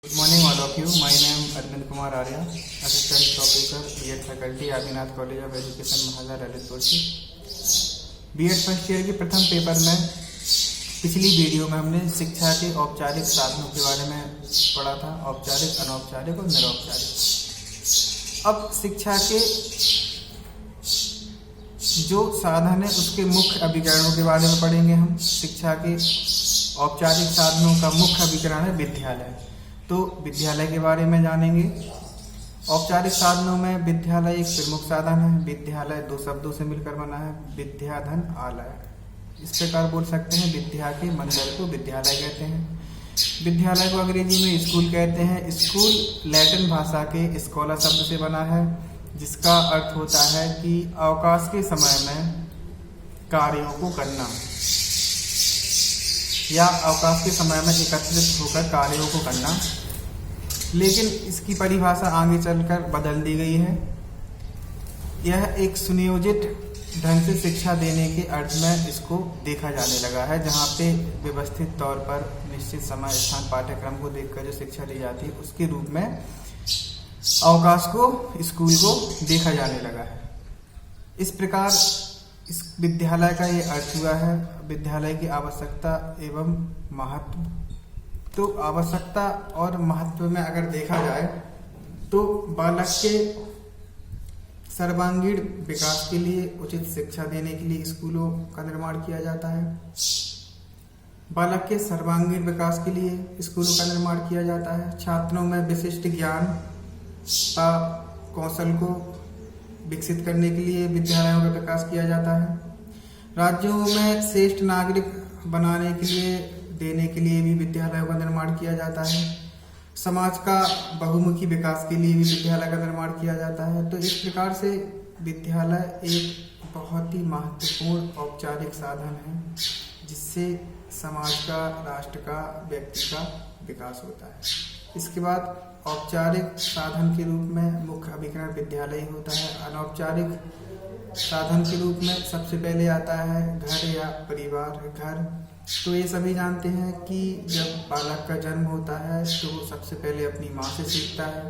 Good morning all of you. My name Arvind Kumar Arya, Assistant Professor B.Ed Faculty Adinath college of education महाजा ललितपुर से। B.Ed first year के प्रथम paper में पिछली video में हमने शिक्षा के औपचारिक साधनों के बारे में पढ़ा था, औपचारिक, अनौपचारिक और निरौपचारिक। अब शिक्षा के जो साधन है उसके मुख्य अभिकरणों के बारे में पढ़ेंगे हम। शिक्षा के औपचारिक साधनों का मुख्य अभिकरण है विद्यालय, तो विद्यालय के बारे में जानेंगे। औपचारिक साधनों में विद्यालय एक प्रमुख साधन है। विद्यालय दो शब्दों से मिलकर बना है, विद्या धन आलय। इस प्रकार बोल सकते हैं, विद्या के मंदिर को विद्यालय कहते हैं। विद्यालय को अंग्रेजी में स्कूल कहते हैं। स्कूल लैटिन भाषा के स्कॉलर शब्द से बना है, जिसका अर्थ होता है कि अवकाश के समय में कार्यों को करना या अवकाश के समय में एकत्रित होकर कार्यों को करना। लेकिन इसकी परिभाषा आगे चलकर बदल दी गई है। यह एक सुनियोजित ढंग से शिक्षा देने के अर्थ में इसको देखा जाने लगा है, जहाँ पे व्यवस्थित तौर पर निश्चित समय स्थान पाठ्यक्रम को देखकर जो शिक्षा दी जाती है उसके रूप में अवकाश को, स्कूल को देखा जाने लगा है। इस प्रकार इस विद्यालय का ये अर्थ हुआ है। विद्यालय की आवश्यकता एवं महत्व, तो आवश्यकता और महत्व में अगर देखा जाए तो बालक के सर्वांगीण विकास के लिए, उचित शिक्षा देने के लिए स्कूलों का निर्माण किया जाता है। बालक के सर्वांगीण विकास के लिए स्कूलों का निर्माण किया जाता है। छात्रों में विशिष्ट ज्ञान का कौशल को विकसित करने के लिए विद्यालयों का विकास किया जाता है। राज्यों में श्रेष्ठ नागरिक बनाने के लिए, देने के लिए भी विद्यालयों का निर्माण किया जाता है। समाज का बहुमुखी विकास के लिए भी विद्यालय का निर्माण किया जाता है। तो इस प्रकार से विद्यालय एक बहुत ही महत्वपूर्ण औपचारिक साधन है, जिससे समाज का, राष्ट्र का, व्यक्ति का विकास होता है। इसके बाद औपचारिक साधन के रूप में मुख्य अभिकरण विद्यालय ही होता है। अनौपचारिक साधन के रूप में सबसे पहले आता है घर या परिवार। घर तो ये सभी जानते हैं कि जब बालक का जन्म होता है तो सबसे पहले अपनी माँ से सीखता है,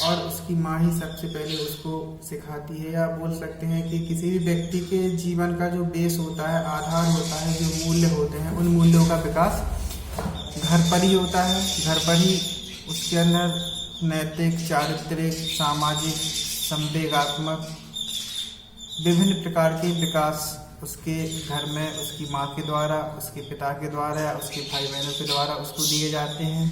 और उसकी माँ ही सबसे पहले उसको सिखाती है। या बोल सकते हैं कि किसी भी व्यक्ति के जीवन का जो बेस होता है, आधार होता है, जो मूल्य होते हैं, उन मूल्यों का विकास घर पर ही होता है। घर पर ही उसके अंदर नैतिक, चारित्रिक, सामाजिक, संवेगात्मक विभिन्न प्रकार के विकास उसके घर में उसकी माँ के द्वारा, उसके पिता के द्वारा या उसके भाई बहनों के द्वारा उसको दिए जाते हैं।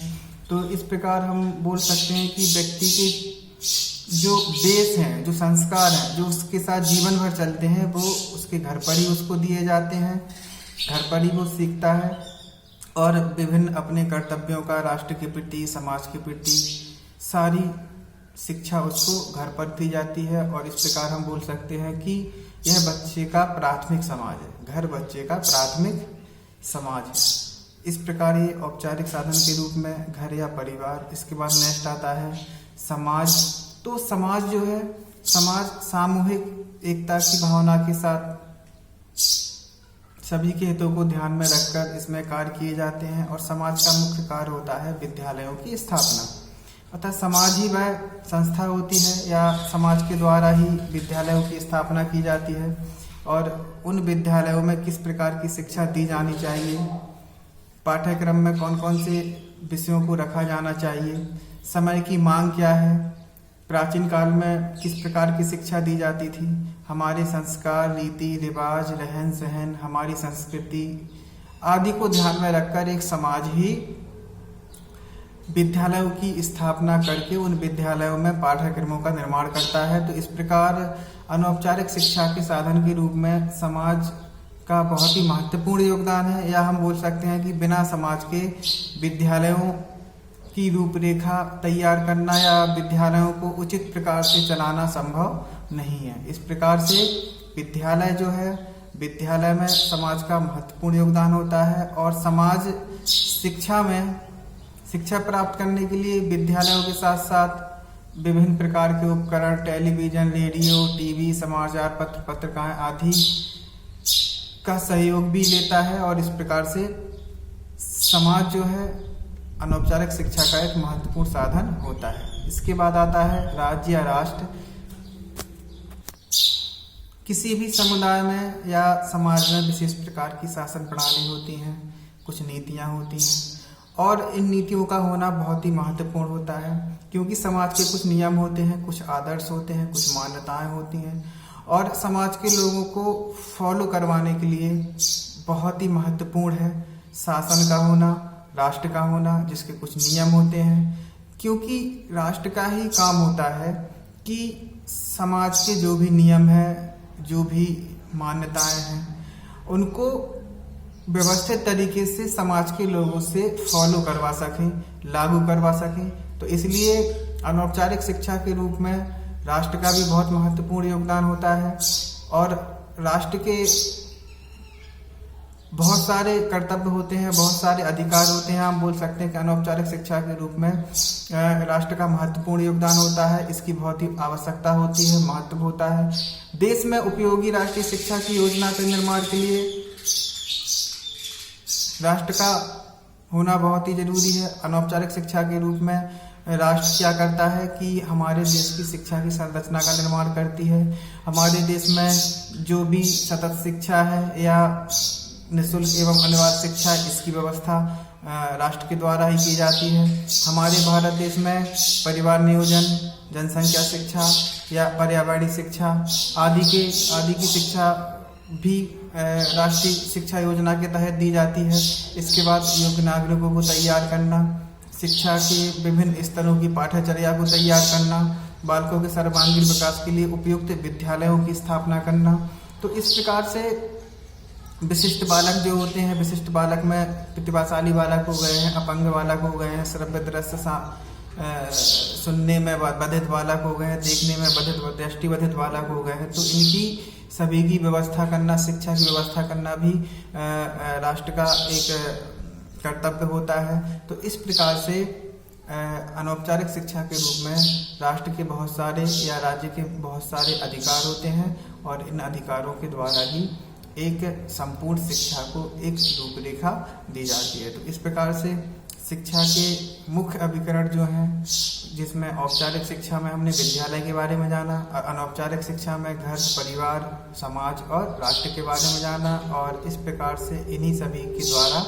तो इस प्रकार हम बोल सकते हैं कि व्यक्ति के जो बेस हैं, जो संस्कार हैं, जो उसके साथ जीवन भर चलते हैं, वो उसके घर पर ही उसको दिए जाते हैं। घर पर ही वो सीखता है और विभिन्न अपने कर्तव्यों का, राष्ट्र के प्रति, समाज के प्रति सारी शिक्षा उसको घर पर दी जाती है। और इस प्रकार हम बोल सकते हैं कि यह बच्चे का प्राथमिक समाज है। घर बच्चे का प्राथमिक समाज है। इस प्रकार ये औपचारिक साधन के रूप में घर या परिवार। इसके बाद नेक्स्ट आता है समाज। तो समाज जो है, समाज सामूहिक एकता की भावना के साथ सभी के हितों को ध्यान में रखकर इसमें कार्य किए जाते हैं। और समाज का मुख्य कार्य होता है विद्यालयों की स्थापना। अतः समाज ही वह संस्था होती है या समाज के द्वारा ही विद्यालयों की स्थापना की जाती है। और उन विद्यालयों में किस प्रकार की शिक्षा दी जानी चाहिए, पाठ्यक्रम में कौन कौन से विषयों को रखा जाना चाहिए, समय की मांग क्या है, प्राचीन काल में किस प्रकार की शिक्षा दी जाती थी, हमारे संस्कार, रीति रिवाज, रहन सहन, हमारी संस्कृति आदि को ध्यान में रखकर एक समाज ही विद्यालयों की स्थापना करके उन विद्यालयों में पाठ्यक्रमों का निर्माण करता है। तो इस प्रकार अनौपचारिक शिक्षा के साधन के रूप में समाज का बहुत ही महत्वपूर्ण योगदान है। या हम बोल सकते हैं कि बिना समाज के विद्यालयों की रूपरेखा तैयार करना या विद्यालयों को उचित प्रकार से चलाना संभव नहीं है। इस प्रकार से विद्यालय जो है, विद्यालय में समाज का महत्वपूर्ण योगदान होता है। और समाज शिक्षा में, शिक्षा प्राप्त करने के लिए विद्यालयों के साथ साथ विभिन्न प्रकार के उपकरण, टेलीविजन, रेडियो, टीवी, समाचार पत्र, पत्रिकाएं आदि का सहयोग भी लेता है। और इस प्रकार से समाज जो है अनौपचारिक शिक्षा का एक महत्वपूर्ण साधन होता है। इसके बाद आता है राज्य या राष्ट्र। किसी भी समुदाय में या समाज में विशेष प्रकार की शासन प्रणाली होती है, कुछ नीतियां होती हैं और इन नीतियों का होना बहुत ही महत्वपूर्ण होता है, क्योंकि समाज के कुछ नियम होते हैं, कुछ आदर्श होते हैं, कुछ मान्यताएं होती हैं और समाज के लोगों को फॉलो करवाने के लिए बहुत ही महत्वपूर्ण है शासन का होना, राष्ट्र का होना, जिसके कुछ नियम होते हैं। क्योंकि राष्ट्र का ही काम होता है कि समाज के जो भी नियम है, जो भी मान्यताएं हैं, उनको व्यवस्थित तरीके से समाज के लोगों से फॉलो करवा सकें, लागू करवा सकें। तो इसलिए अनौपचारिक शिक्षा के रूप में राष्ट्र का भी बहुत महत्वपूर्ण योगदान होता है और राष्ट्र के बहुत सारे कर्तव्य होते हैं, बहुत सारे अधिकार होते हैं। हम बोल सकते हैं कि अनौपचारिक शिक्षा के रूप में राष्ट्र का महत्वपूर्ण योगदान होता है, इसकी बहुत ही आवश्यकता होती है, महत्व होता है। देश में उपयोगी राष्ट्रीय शिक्षा की योजना के निर्माण के लिए राष्ट्र का होना बहुत ही जरूरी है। अनौपचारिक शिक्षा के रूप में राष्ट्र क्या करता है कि हमारे देश की शिक्षा की संरचना का निर्माण करती है। हमारे देश में जो भी सतत शिक्षा है या निःशुल्क एवं अनिवार्य शिक्षा, इसकी व्यवस्था राष्ट्र के द्वारा ही की जाती है। हमारे भारत देश में परिवार नियोजन, जनसंख्या शिक्षा या पर्यावरणीय शिक्षा आदि की शिक्षा भी राष्ट्रीय शिक्षा योजना के तहत दी जाती है। इसके बाद योग्य नागरिकों को तैयार करना, शिक्षा के विभिन्न स्तरों की पाठ्यचर्या को तैयार करना, बालकों के सर्वांगीण विकास के लिए उपयुक्त विद्यालयों की स्थापना करना। तो इस प्रकार से विशिष्ट बालक जो होते हैं, विशिष्ट बालक में प्रतिभाशाली बालक हो गए हैं, अपंग बालक हो गए हैं, श्रव्य दृश्य सुनने में बधिर बालक हो गए हैं, देखने में दृष्टिबाधित बालक हो गए हैं। तो इनकी सभी की व्यवस्था करना, शिक्षा की व्यवस्था करना भी राष्ट्र का एक कर्तव्य होता है। तो इस प्रकार से अनौपचारिक शिक्षा के रूप में राष्ट्र के बहुत सारे या राज्य के बहुत सारे अधिकार होते हैं और इन अधिकारों के द्वारा ही एक संपूर्ण शिक्षा को एक रूपरेखा दी जाती है। तो इस प्रकार से शिक्षा के मुख्य अभिकरण जो हैं, जिसमें औपचारिक शिक्षा में हमने विद्यालय के बारे में जाना, अनौपचारिक शिक्षा में घर, परिवार, समाज और राष्ट्र के बारे में जाना, और इस प्रकार से इन्हीं सभी के द्वारा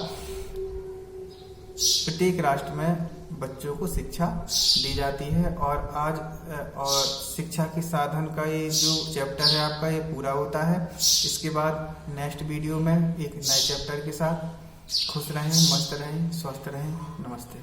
प्रत्येक राष्ट्र में बच्चों को शिक्षा दी जाती है। और शिक्षा के साधन का ये जो चैप्टर है आपका, ये पूरा होता है। इसके बाद नेक्स्ट वीडियो में एक नए चैप्टर के साथ खुश रहें, मस्त रहें, स्वस्थ रहें। नमस्ते।